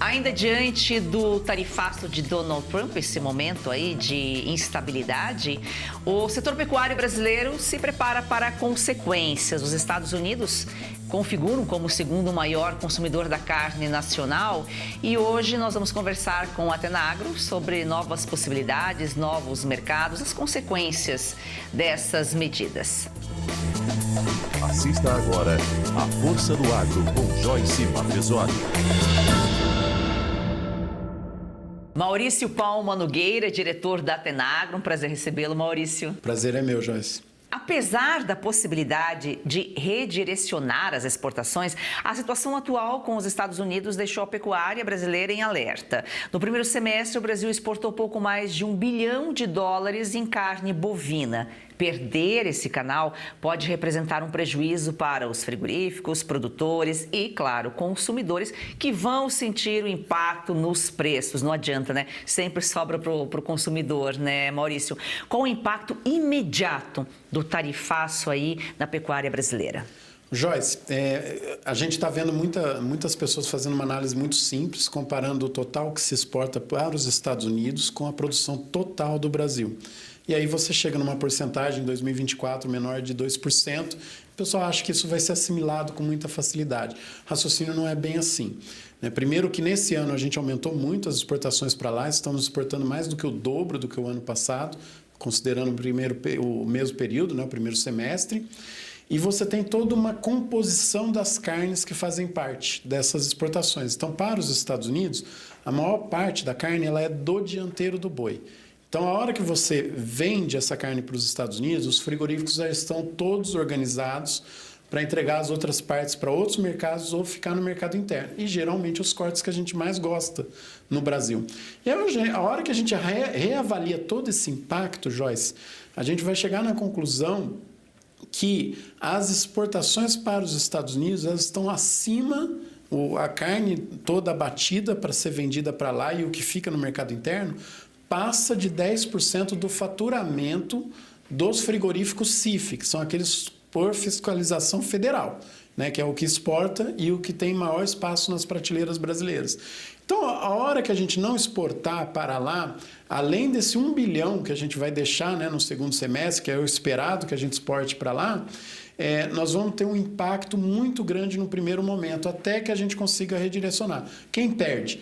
Ainda diante do tarifaço de Donald Trump, esse momento aí de instabilidade, o setor pecuário brasileiro se prepara para consequências. Os Estados Unidos configuram como o segundo maior consumidor da carne nacional e hoje nós vamos conversar com a Atenagro sobre novas possibilidades, novos mercados, as consequências dessas medidas. Assista agora a Força do Agro com Joyce Mafezoli. Maurício Palma Nogueira, diretor da Atenagro. Um prazer recebê-lo, Maurício. Prazer é meu, Joyce. Apesar da possibilidade de redirecionar as exportações, a situação atual com os Estados Unidos deixou a pecuária brasileira em alerta. No primeiro semestre, o Brasil exportou pouco mais de US$1 bilhão em carne bovina. Perder esse canal pode representar um prejuízo para os frigoríficos, produtores e, claro, consumidores que vão sentir o impacto nos preços. Não adianta, né? Sempre sobra para o consumidor, né, Maurício? Qual o impacto imediato do tarifaço aí na pecuária brasileira? Joyce, a gente está vendo muitas pessoas fazendo uma análise muito simples, comparando o total que se exporta para os Estados Unidos com a produção total do Brasil. E aí você chega numa porcentagem em 2024 menor de 2%, o pessoal acha que isso vai ser assimilado com muita facilidade. O raciocínio não é bem assim. Primeiro que nesse ano a gente aumentou muito as exportações para lá, estamos exportando mais do que o dobro do que o ano passado, considerando o mesmo período, né, o primeiro semestre. E você tem toda uma composição das carnes que fazem parte dessas exportações. Então, para os Estados Unidos, a maior parte da carne ela é do dianteiro do boi. Então, a hora que você vende essa carne para os Estados Unidos, os frigoríficos já estão todos organizados para entregar as outras partes para outros mercados ou ficar no mercado interno. E, geralmente, os cortes que a gente mais gosta no Brasil. E aí, a hora que a gente reavalia todo esse impacto, Joyce, a gente vai chegar na conclusão que as exportações para os Estados Unidos elas estão acima, a carne toda abatida para ser vendida para lá e o que fica no mercado interno passa de 10% do faturamento dos frigoríficos CIF, que são aqueles por fiscalização federal, né, que é o que exporta e o que tem maior espaço nas prateleiras brasileiras. Então, a hora que a gente não exportar para lá, além desse 1 bilhão que a gente vai deixar, né, no segundo semestre, que é o esperado que a gente exporte para lá, nós vamos ter um impacto muito grande no primeiro momento, até que a gente consiga redirecionar. Quem perde?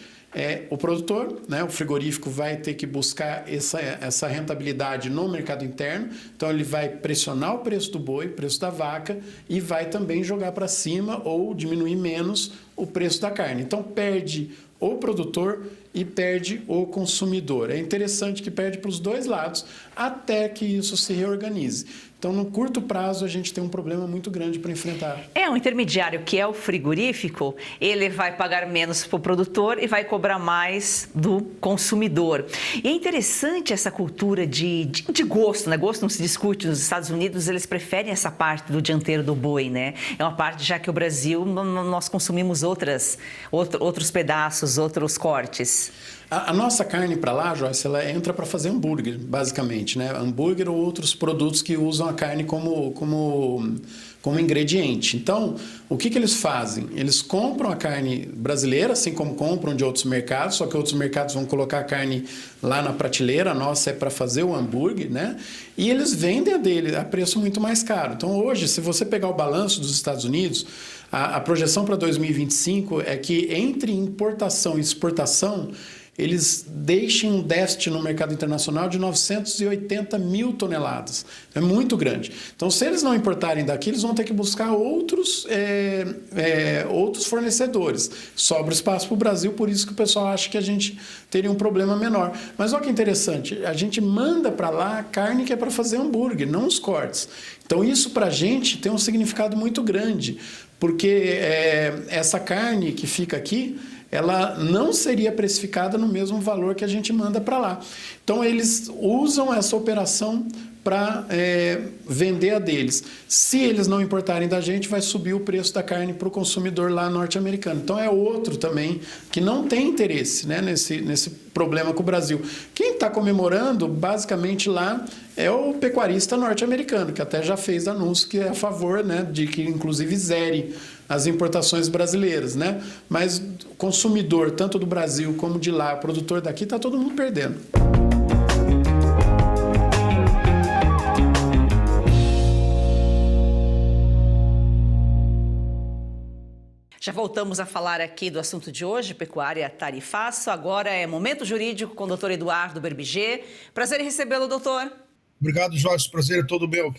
O produtor, né? O frigorífico vai ter que buscar essa rentabilidade no mercado interno, então ele vai pressionar o preço do boi, o preço da vaca e vai também jogar para cima ou diminuir menos o preço da carne. Então perde o produtor e perde o consumidor. É interessante que perde para os dois lados até que isso se reorganize. Então, no curto prazo, a gente tem um problema muito grande para enfrentar. Um intermediário que é o frigorífico, ele vai pagar menos para o produtor e vai cobrar mais do consumidor. E é interessante essa cultura de gosto, né? Gosto não se discute. Nos Estados Unidos, eles preferem essa parte do dianteiro do boi, né? É uma parte já que o Brasil, nós consumimos outros pedaços, outros cortes. A nossa carne para lá, Joyce, ela entra para fazer hambúrguer, basicamente, né? Hambúrguer ou outros produtos que usam a carne como ingrediente. Então, o que eles fazem? Eles compram a carne brasileira, assim como compram de outros mercados, só que outros mercados vão colocar a carne lá na prateleira, a nossa é para fazer o hambúrguer, né? E eles vendem a dele a preço muito mais caro. Então, hoje, se você pegar o balanço dos Estados Unidos, a projeção para 2025 é que entre importação e exportação, eles deixem um déficit no mercado internacional de 980 mil toneladas. É muito grande. Então, se eles não importarem daqui, eles vão ter que buscar outros fornecedores. Sobra espaço para o Brasil, por isso que o pessoal acha que a gente teria um problema menor. Mas olha que interessante, a gente manda para lá a carne que é para fazer hambúrguer, não os cortes. Então, isso para a gente tem um significado muito grande, porque essa carne que fica aqui, ela não seria precificada no mesmo valor que a gente manda para lá. Então, eles usam essa operação para vender a deles. Se eles não importarem da gente, vai subir o preço da carne para o consumidor lá norte-americano. Então, é outro também que não tem interesse, né, nesse problema com o Brasil. Quem está comemorando, basicamente, lá é o pecuarista norte-americano, que até já fez anúncio que é a favor, né, de que, inclusive, zere as importações brasileiras, né? Mas consumidor, tanto do Brasil como de lá, produtor daqui, está todo mundo perdendo. Já voltamos a falar aqui do assunto de hoje, pecuária tarifaço. Agora é Momento Jurídico com o doutor Eduardo Berbiger. Prazer em recebê-lo, doutor. Obrigado, Jorge. Prazer é todo meu.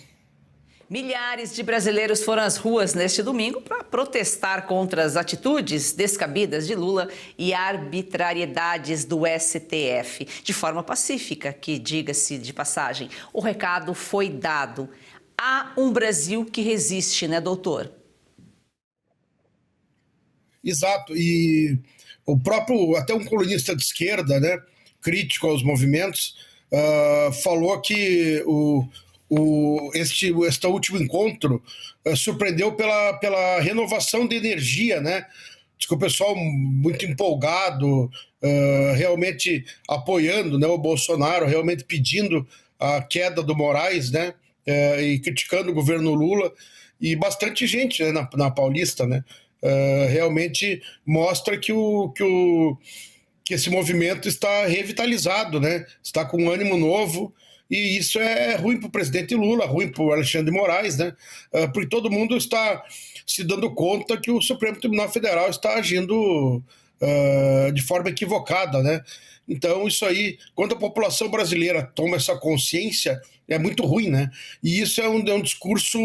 Milhares de brasileiros foram às ruas neste domingo para protestar contra as atitudes descabidas de Lula e arbitrariedades do STF. De forma pacífica, que diga-se de passagem, o recado foi dado. Há um Brasil que resiste, né, doutor? Exato, e o próprio, até um colunista de esquerda, né, crítico aos movimentos, falou que este último encontro surpreendeu pela renovação de energia, né? Diz que o pessoal muito empolgado, realmente apoiando, né, o Bolsonaro, realmente pedindo a queda do Moraes, né, e criticando o governo Lula, e bastante gente, né, na Paulista, né? Realmente mostra que esse movimento está revitalizado, né? Está com um ânimo novo, e isso é ruim para o presidente Lula, ruim para o Alexandre de Moraes, né? Porque todo mundo está se dando conta que o Supremo Tribunal Federal está agindo de forma equivocada, né? Então, isso aí, quando a população brasileira toma essa consciência, é muito ruim, né? E isso é um discurso...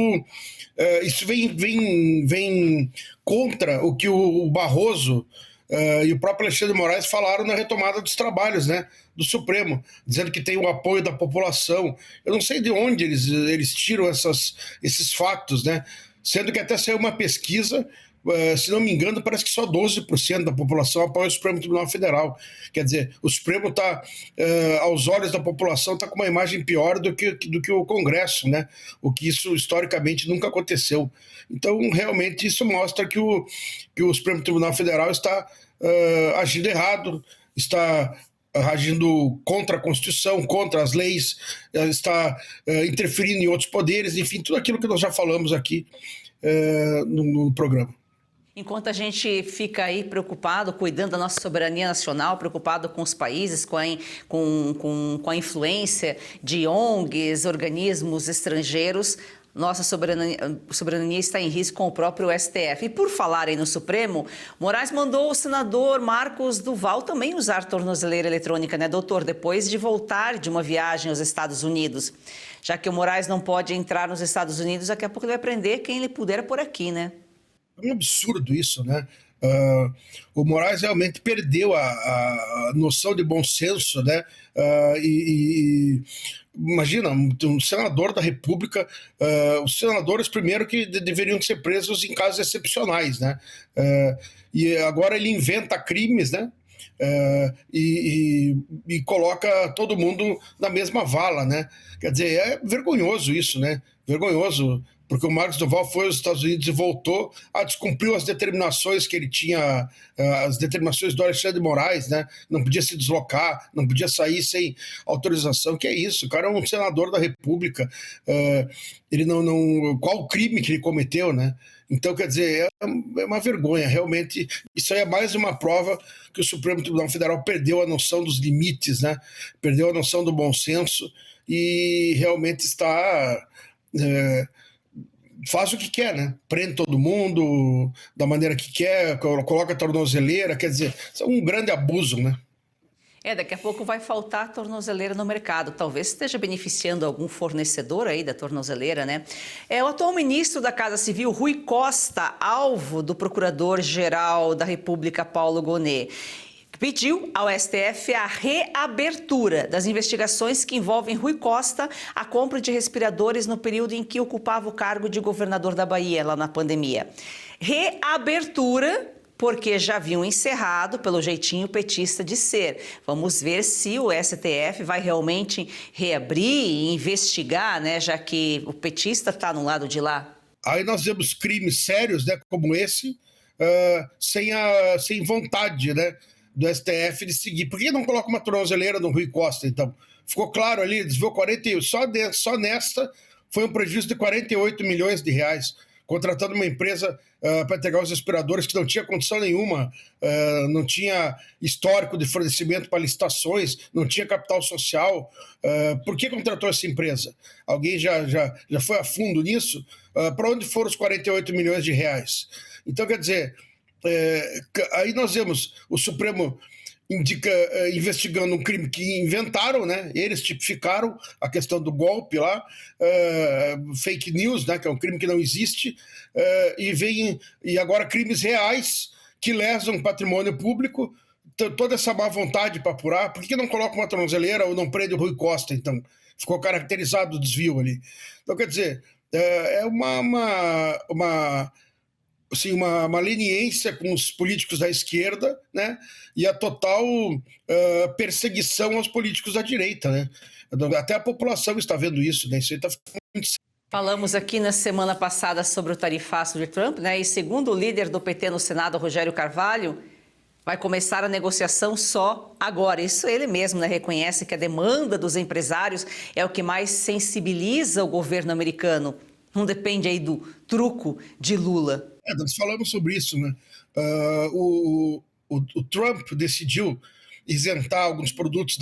isso vem contra o que o Barroso e o próprio Alexandre de Moraes falaram na retomada dos trabalhos, né, do Supremo, dizendo que tem o apoio da população. Eu não sei de onde eles tiram esses fatos, né? Sendo que até saiu uma pesquisa, se não me engano, parece que só 12% da população apoia o Supremo Tribunal Federal. Quer dizer, o Supremo está, aos olhos da população, está com uma imagem pior do que o Congresso, né? O que isso historicamente nunca aconteceu. Então, realmente, isso mostra que o Supremo Tribunal Federal está agindo errado, está agindo contra a Constituição, contra as leis, está interferindo em outros poderes, enfim, tudo aquilo que nós já falamos aqui no programa. Enquanto a gente fica aí preocupado, cuidando da nossa soberania nacional, preocupado com os países, com a influência de ONGs, organismos estrangeiros, nossa soberania está em risco com o próprio STF. E por falar aí no Supremo, Moraes mandou o senador Marcos Duval também usar tornozeleira eletrônica, né, doutor? Depois de voltar de uma viagem aos Estados Unidos. Já que o Moraes não pode entrar nos Estados Unidos, daqui a pouco ele vai prender quem ele puder por aqui, né? É um absurdo isso, né? O Moraes realmente perdeu a noção de bom senso, né? Imagina, um senador da República, os senadores primeiro que deveriam ser presos em casos excepcionais, né? E agora ele inventa crimes, né? E coloca todo mundo na mesma vala, né? Quer dizer, é vergonhoso isso, né? Vergonhoso, porque o Marcos Duval foi aos Estados Unidos e voltou, descumpriu as determinações que ele tinha, as determinações do Alexandre de Moraes, né? Não podia se deslocar, não podia sair sem autorização. Que é isso? O cara é um senador da República. Ele qual o crime que ele cometeu, né? Então, quer dizer, é uma vergonha, realmente. Isso aí é mais uma prova que o Supremo Tribunal Federal perdeu a noção dos limites, né? Perdeu a noção do bom senso e realmente está... faz o que quer, né? Prende todo mundo da maneira que quer, coloca a tornozeleira, quer dizer, isso é um grande abuso, né? Daqui a pouco vai faltar tornozeleira no mercado. Talvez esteja beneficiando algum fornecedor aí da tornozeleira, né? O atual ministro da Casa Civil, Rui Costa, alvo do Procurador-Geral da República, Paulo Gonet, pediu ao STF a reabertura das investigações que envolvem Rui Costa, a compra de respiradores no período em que ocupava o cargo de governador da Bahia, lá na pandemia. Reabertura, porque já haviam encerrado pelo jeitinho petista de ser. Vamos ver se o STF vai realmente reabrir e investigar, né, já que o petista está no lado de lá. Aí nós vemos crimes sérios, né, como esse, sem vontade, né, do STF de seguir. Por que não coloca uma tornozeleira no Rui Costa, então? Ficou claro ali, desviou 48, só nesta foi um prejuízo de 48 milhões de reais. contratando uma empresa para entregar os respiradores que não tinha condição nenhuma, não tinha histórico de fornecimento para licitações, não tinha capital social. Por que contratou essa empresa? Alguém já foi a fundo nisso? Para onde foram os 48 milhões de reais? Então, quer dizer, aí nós vemos o Supremo investigando um crime que inventaram, né? Eles tipificaram a questão do golpe lá, fake news, né? Que é um crime que não existe, e agora crimes reais que lesam patrimônio público, toda essa má vontade para apurar. Por que não coloca uma tornozeleira ou não prende o Rui Costa, então? Ficou caracterizado o desvio ali. Então, quer dizer, é uma leniência com os políticos da esquerda, né? E a total perseguição aos políticos da direita, né? Até a população está vendo isso, né? Isso aí está ficando muito... Falamos aqui na semana passada sobre o tarifaço de Trump, né? E segundo o líder do PT no Senado, Rogério Carvalho, vai começar a negociação só agora. Isso ele mesmo, né, reconhece que a demanda dos empresários é o que mais sensibiliza o governo americano. Não depende aí do truco de Lula. Nós falamos sobre isso, né? O Trump decidiu isentar alguns produtos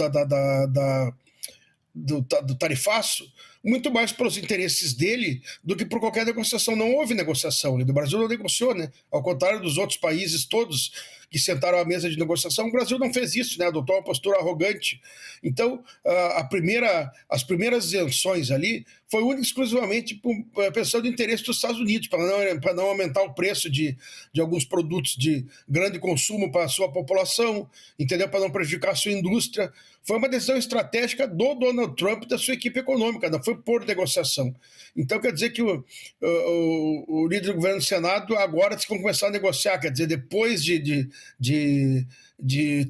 do tarifaço muito mais pelos interesses dele do que por qualquer negociação. Não houve negociação. O Brasil não negociou, né? Ao contrário dos outros países todos que sentaram à mesa de negociação, o Brasil não fez isso, né? Adotou uma postura arrogante. Então, as primeiras isenções ali foi única e exclusivamente pensando no interesse dos Estados Unidos, para não aumentar o preço de alguns produtos de grande consumo para a sua população, entendeu? Para não prejudicar a sua indústria. Foi uma decisão estratégica do Donald Trump e da sua equipe econômica, não foi por negociação. Então, quer dizer que o líder do governo do Senado agora se começar a negociar, quer dizer, depois de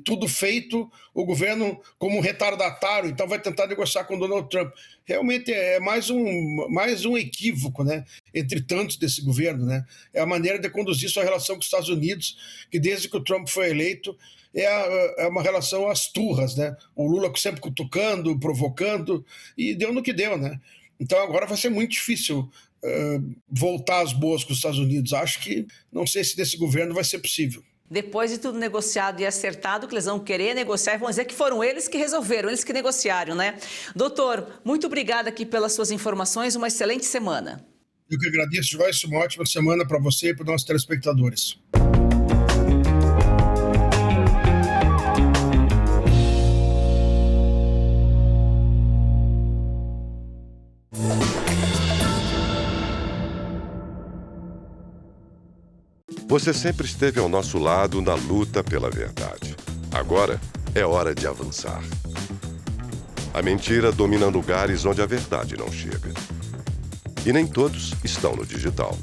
tudo feito, o governo, como um retardatário, então vai tentar negociar com o Donald Trump. Realmente é mais um equívoco, né, entre tantos desse governo, né? É a maneira de conduzir sua relação com os Estados Unidos, que desde que o Trump foi eleito, é uma relação às turras, né? O Lula sempre cutucando, provocando, e deu no que deu, né? Então agora vai ser muito difícil voltar às boas com os Estados Unidos. Acho que, não sei se desse governo vai ser possível. Depois de tudo negociado e acertado, que eles vão querer negociar e vão dizer que foram eles que resolveram, eles que negociaram, né? Doutor, muito obrigada aqui pelas suas informações, uma excelente semana. Eu que agradeço, Joyce, uma ótima semana para você e para os nossos telespectadores. Você sempre esteve ao nosso lado na luta pela verdade. Agora é hora de avançar. A mentira domina lugares onde a verdade não chega. E nem todos estão no digital.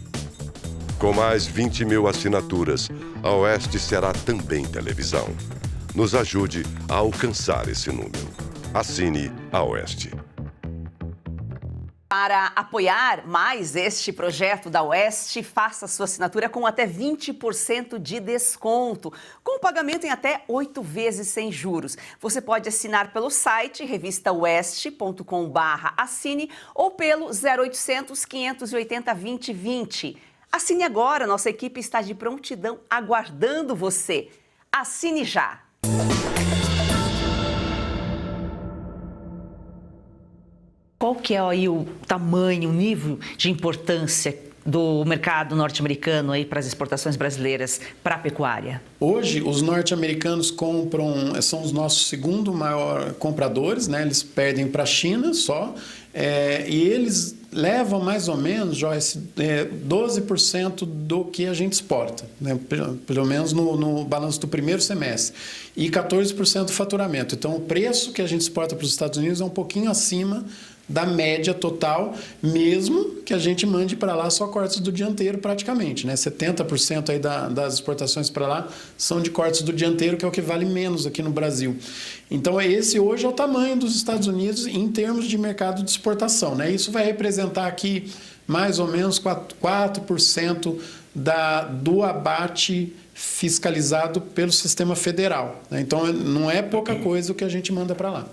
Com mais 20 mil assinaturas, a Oeste será também televisão. Nos ajude a alcançar esse número. Assine a Oeste. Para apoiar mais este projeto da Oeste, faça sua assinatura com até 20% de desconto, com pagamento em até 8 vezes sem juros. Você pode assinar pelo site revistaoeste.com/assine ou pelo 0800 580 2020. Assine agora, nossa equipe está de prontidão aguardando você. Assine já! Qual que é aí o tamanho, o nível de importância do mercado norte-americano aí para as exportações brasileiras para a pecuária? Hoje, os norte-americanos são os nossos segundo maior compradores, né? Eles perdem para a China só, e eles levam mais ou menos, Joyce, 12% do que a gente exporta, né? Pelo menos no balanço do primeiro semestre, e 14% do faturamento. Então, o preço que a gente exporta para os Estados Unidos é um pouquinho acima da média total, mesmo que a gente mande para lá só cortes do dianteiro praticamente, né? 70% aí das exportações para lá são de cortes do dianteiro, que é o que vale menos aqui no Brasil. Então, esse hoje é o tamanho dos Estados Unidos em termos de mercado de exportação, né? Isso vai representar aqui mais ou menos 4% do abate fiscalizado pelo sistema federal, né? Então, não é pouca coisa o que a gente manda para lá.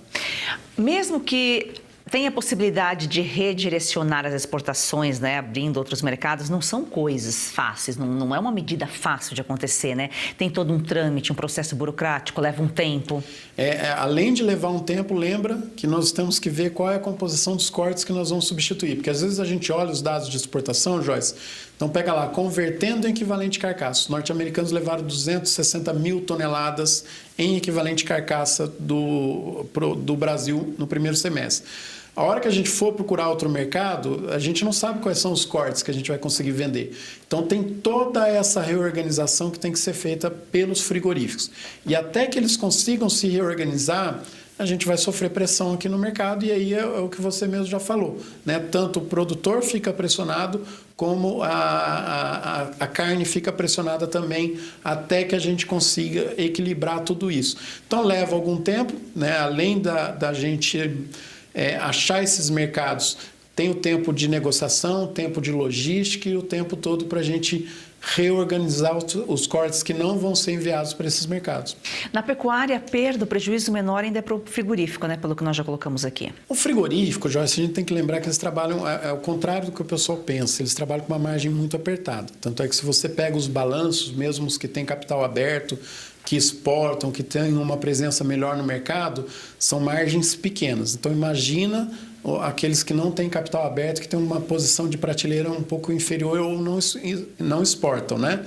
Mesmo que Tem a possibilidade de redirecionar as exportações, né, abrindo outros mercados. Não são coisas fáceis, não é uma medida fácil de acontecer, né? Tem todo um trâmite, um processo burocrático, leva um tempo. Além de levar um tempo, lembra que nós temos que ver qual é a composição dos cortes que nós vamos substituir. Porque às vezes a gente olha os dados de exportação, Joyce, então pega lá, convertendo em equivalente carcaça. Os norte-americanos levaram 260 mil toneladas em equivalente carcaça do Brasil no primeiro semestre. A hora que a gente for procurar outro mercado, a gente não sabe quais são os cortes que a gente vai conseguir vender. Então tem toda essa reorganização que tem que ser feita pelos frigoríficos. E até que eles consigam se reorganizar, a gente vai sofrer pressão aqui no mercado, e aí é o que você mesmo já falou, né? Tanto o produtor fica pressionado, como a carne fica pressionada também, até que a gente consiga equilibrar tudo isso. Então leva algum tempo, né? Além da gente achar esses mercados, tem o tempo de negociação, o tempo de logística e o tempo todo para a gente reorganizar os cortes que não vão ser enviados para esses mercados. Na pecuária, a perda, o prejuízo menor ainda é para o frigorífico, né? Pelo que nós já colocamos aqui. O frigorífico, Joyce, a gente tem que lembrar que eles trabalham, é o contrário do que o pessoal pensa, eles trabalham com uma margem muito apertada. Tanto é que se você pega os balanços, mesmo os que têm capital aberto, que exportam, que têm uma presença melhor no mercado, são margens pequenas. Então imagina aqueles que não têm capital aberto, que têm uma posição de prateleira um pouco inferior ou não exportam, né?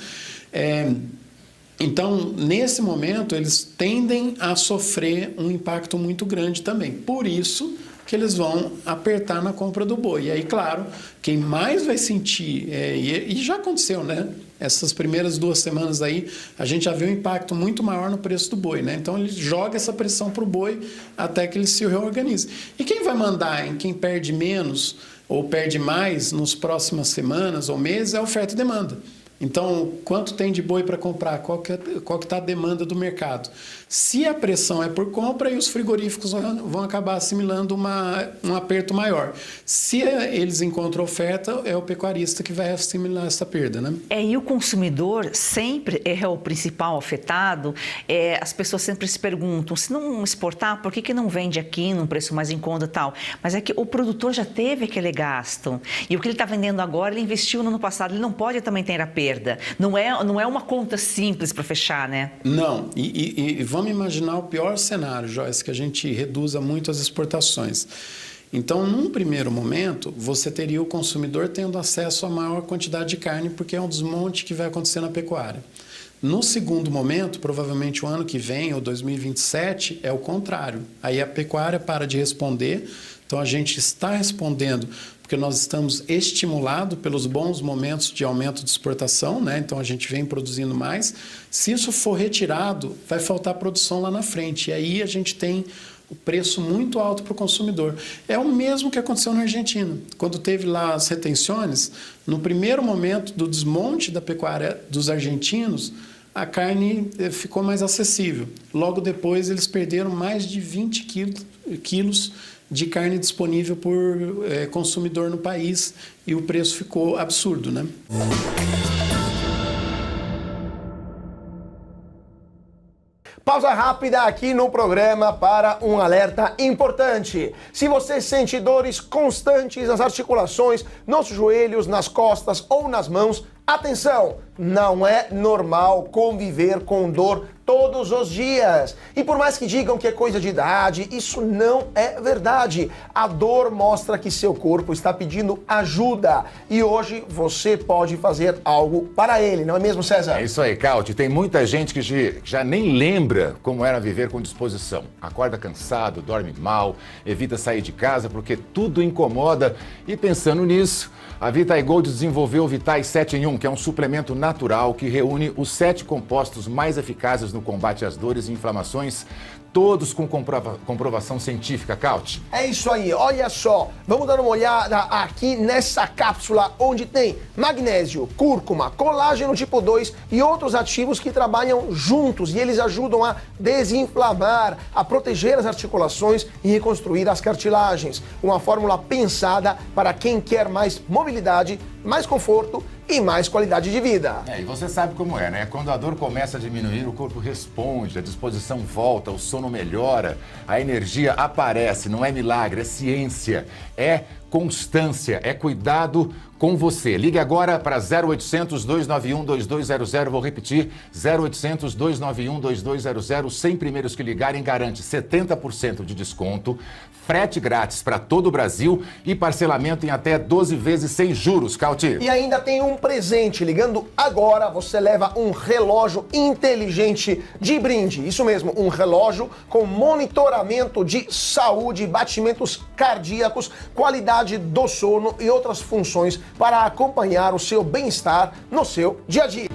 Então, nesse momento, eles tendem a sofrer um impacto muito grande também. Por isso que eles vão apertar na compra do boi. E aí, claro, quem mais vai sentir, e já aconteceu, né? Essas primeiras 2 semanas aí, a gente já viu um impacto muito maior no preço do boi, né? Então, ele joga essa pressão para o boi até que ele se reorganize. E quem vai mandar em quem perde menos ou perde mais nas próximas semanas ou meses é a oferta e demanda. Então, quanto tem de boi para comprar? Qual que está a demanda do mercado? Se a pressão é por compra, aí os frigoríficos vão acabar assimilando um aperto maior. Se eles encontram oferta, é o pecuarista que vai assimilar essa perda, né? E o consumidor sempre é o principal afetado. As pessoas sempre se perguntam, se não exportar, por que não vende aqui num preço mais em conta e tal? Mas é que o produtor já teve aquele gasto. E o que ele está vendendo agora, ele investiu no ano passado. Ele não pode também ter a perda. Não é uma conta simples para fechar, né? Não. E vamos imaginar o pior cenário, Joyce, que a gente reduza muito as exportações. Então, num primeiro momento, você teria o consumidor tendo acesso a maior quantidade de carne, porque é um desmonte que vai acontecer na pecuária. No segundo momento, provavelmente o ano que vem, ou 2027, é o contrário. Aí a pecuária para de responder, então a gente está respondendo porque nós estamos estimulados pelos bons momentos de aumento de exportação, né? Então a gente vem produzindo mais. Se isso for retirado, vai faltar produção lá na frente. E aí a gente tem o preço muito alto para o consumidor. É o mesmo que aconteceu na Argentina. Quando teve lá as retenções, no primeiro momento do desmonte da pecuária dos argentinos, a carne ficou mais acessível. Logo depois, eles perderam mais de 20 quilos de carne disponível por consumidor no país e o preço ficou absurdo, né? Pausa rápida aqui no programa para um alerta importante. Se você sente dores constantes nas articulações, nos joelhos, nas costas ou nas mãos, atenção! Não é normal conviver com dor todos os dias. E por mais que digam que é coisa de idade, isso não é verdade. A dor mostra que seu corpo está pedindo ajuda. E hoje você pode fazer algo para ele, não é mesmo, César? É isso aí, Cauti. Tem muita gente que já nem lembra como era viver com disposição. Acorda cansado, dorme mal, evita sair de casa porque tudo incomoda. E pensando nisso, a Vitae Gold desenvolveu o Vitae 7 em 1, que é um suplemento natural que reúne os 7 compostos mais eficazes no combate às dores e inflamações, todos com comprovação científica, Cauti. É isso aí, olha só, vamos dar uma olhada aqui nessa cápsula onde tem magnésio, cúrcuma, colágeno tipo 2 e outros ativos que trabalham juntos e eles ajudam a desinflamar, a proteger as articulações e reconstruir as cartilagens. Uma fórmula pensada para quem quer mais mobilidade mais conforto e mais qualidade de vida. E você sabe como é, né? Quando a dor começa a diminuir, o corpo responde, a disposição volta, o sono melhora, a energia aparece. Não é milagre, é ciência, é constância, é cuidado com você. Ligue agora para 0800 291 2200, vou repetir, 0800 291 2200, 100 primeiros que ligarem garante 70% de desconto, frete grátis para todo o Brasil e parcelamento em até 12 vezes sem juros, Cauti. E ainda tem um presente, ligando agora você leva um relógio inteligente de brinde, isso mesmo, um relógio com monitoramento de saúde, batimentos cardíacos, qualidade do sono e outras funções para acompanhar o seu bem-estar no seu dia a dia.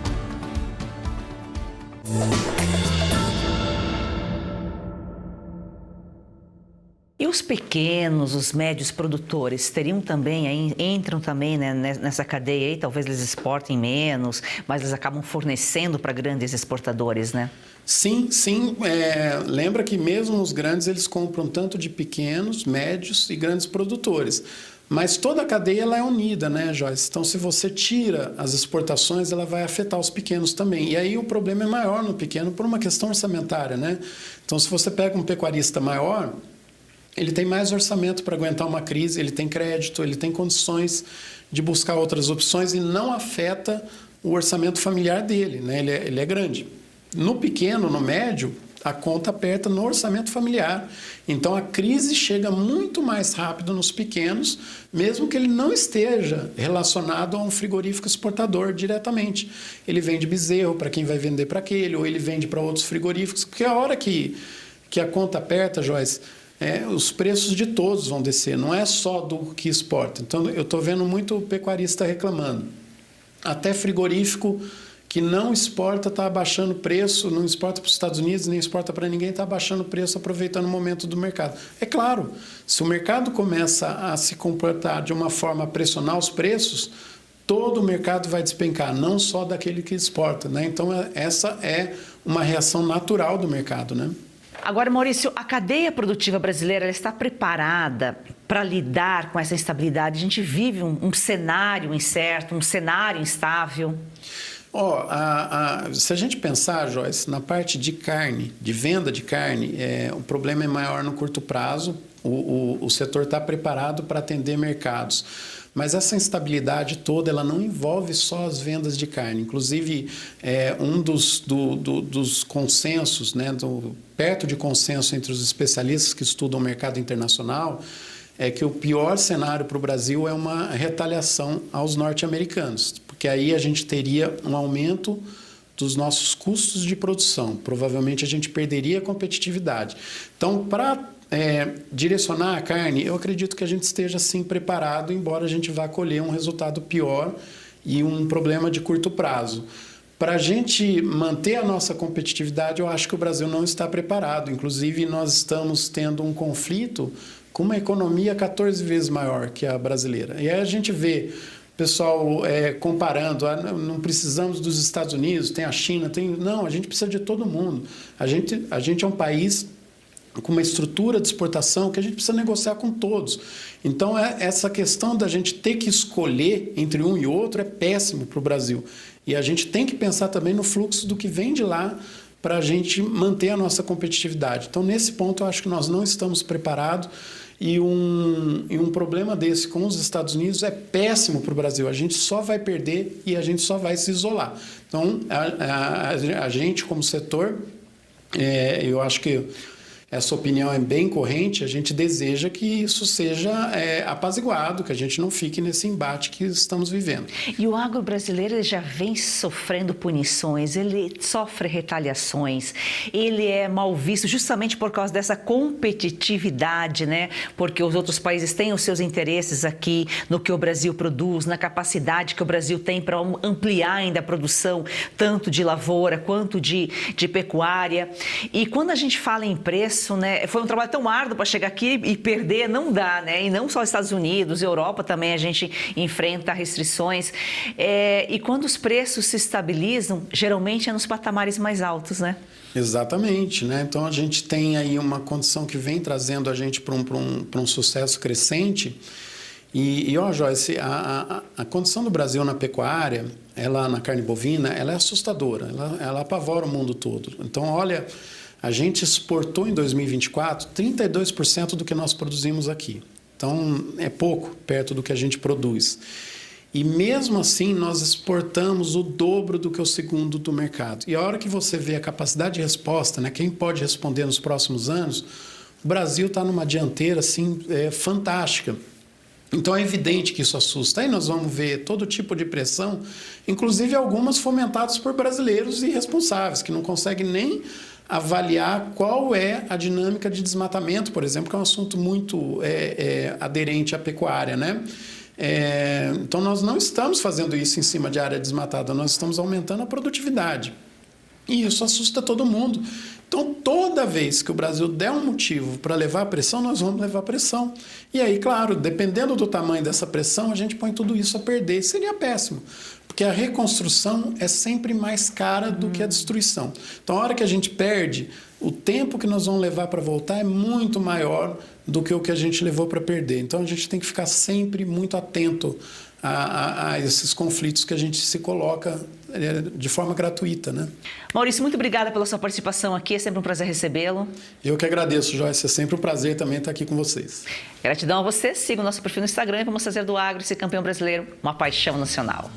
E os pequenos, os médios produtores teriam também, entram também, né, nessa cadeia aí, talvez eles exportem menos, mas eles acabam fornecendo para grandes exportadores, né? Sim. Lembra que mesmo os grandes, eles compram tanto de pequenos, médios e grandes produtores. Mas toda a cadeia ela é unida, né, Joyce? Então, se você tira as exportações, ela vai afetar os pequenos também. E aí o problema é maior no pequeno por uma questão orçamentária, né? Então, se você pega um pecuarista maior, ele tem mais orçamento para aguentar uma crise, ele tem crédito, ele tem condições de buscar outras opções e não afeta o orçamento familiar dele, né? Ele é grande. No pequeno, no médio, a conta aperta no orçamento familiar. Então, a crise chega muito mais rápido nos pequenos, mesmo que ele não esteja relacionado a um frigorífico exportador diretamente. Ele vende bezerro para quem vai vender para aquele, ou ele vende para outros frigoríficos, porque a hora que a conta aperta, Joyce, os preços de todos vão descer, não é só do que exporta. Então, eu estou vendo muito pecuarista reclamando. Até frigorífico que não exporta está abaixando o preço, não exporta para os Estados Unidos, nem exporta para ninguém, está abaixando o preço, aproveitando o momento do mercado. É claro, se o mercado começa a se comportar de uma forma a pressionar os preços, todo o mercado vai despencar, não só daquele que exporta, né? Então, essa é uma reação natural do mercado, né? Agora, Maurício, a cadeia produtiva brasileira ela está preparada para lidar com essa instabilidade? A gente vive um cenário incerto, um cenário instável? Se a gente pensar, Joyce, na parte de carne, de venda de carne, o problema é maior no curto prazo, o setor está preparado para atender mercados. Mas essa instabilidade toda, ela não envolve só as vendas de carne. Inclusive, um dos consensos, né, perto de consenso entre os especialistas que estudam o mercado internacional, é que o pior cenário para o Brasil é uma retaliação aos norte-americanos, porque aí a gente teria um aumento dos nossos custos de produção. Provavelmente a gente perderia a competitividade. Então, para direcionar a carne, eu acredito que a gente esteja sim preparado, embora a gente vá colher um resultado pior e um problema de curto prazo. Para a gente manter a nossa competitividade, eu acho que o Brasil não está preparado. Inclusive, nós estamos tendo um conflito com uma economia 14 vezes maior que a brasileira. E aí a gente vê o pessoal comparando, não precisamos dos Estados Unidos, tem a China, não, a gente precisa de todo mundo. A gente é um país com uma estrutura de exportação que a gente precisa negociar com todos. Então, essa questão da gente ter que escolher entre um e outro é péssimo para o Brasil. E a gente tem que pensar também no fluxo do que vem de lá para a gente manter a nossa competitividade. Então, nesse ponto, eu acho que nós não estamos preparados e um problema desse com os Estados Unidos é péssimo para o Brasil. A gente só vai perder e a gente só vai se isolar. Então, a gente, como setor, eu acho que essa opinião é bem corrente, a gente deseja que isso seja apaziguado, que a gente não fique nesse embate que estamos vivendo. E o agro brasileiro ele já vem sofrendo punições, ele sofre retaliações, ele é mal visto justamente por causa dessa competitividade, né? Porque os outros países têm os seus interesses aqui no que o Brasil produz, na capacidade que o Brasil tem para ampliar ainda a produção, tanto de lavoura quanto de pecuária. E quando a gente fala em preço, né, foi um trabalho tão árduo para chegar aqui e perder não dá, né? E não só Estados Unidos, Europa também a gente enfrenta restrições. E quando os preços se estabilizam, geralmente é nos patamares mais altos, né? Exatamente, né? Então a gente tem aí uma condição que vem trazendo a gente para um sucesso crescente. Ó, Joyce, a condição do Brasil na pecuária, ela na carne bovina, ela é assustadora, ela apavora o mundo todo. Então, olha, a gente exportou em 2024 32% do que nós produzimos aqui. Então, é pouco perto do que a gente produz. E mesmo assim, nós exportamos o dobro do que o segundo do mercado. E a hora que você vê a capacidade de resposta, né, quem pode responder nos próximos anos, o Brasil está numa dianteira assim, fantástica. Então é evidente que isso assusta. Aí nós vamos ver todo tipo de pressão, inclusive algumas fomentadas por brasileiros irresponsáveis, que não conseguem nem avaliar qual é a dinâmica de desmatamento, por exemplo, que é um assunto muito aderente à pecuária, né? Então nós não estamos fazendo isso em cima de área desmatada, nós estamos aumentando a produtividade. E isso assusta todo mundo. Então, toda vez que o Brasil der um motivo para levar pressão, nós vamos levar pressão. E aí, claro, dependendo do tamanho dessa pressão, a gente põe tudo isso a perder. Seria péssimo, porque a reconstrução é sempre mais cara do que a destruição. Então, a hora que a gente perde, o tempo que nós vamos levar para voltar é muito maior do que o que a gente levou para perder. Então, a gente tem que ficar sempre muito atento a esses conflitos que a gente se coloca de forma gratuita, né? Maurício, muito obrigada pela sua participação aqui, é sempre um prazer recebê-lo. Eu que agradeço, Joyce, é sempre um prazer também estar aqui com vocês. Gratidão a você, siga o nosso perfil no Instagram e vamos fazer do agro esse campeão brasileiro uma paixão nacional.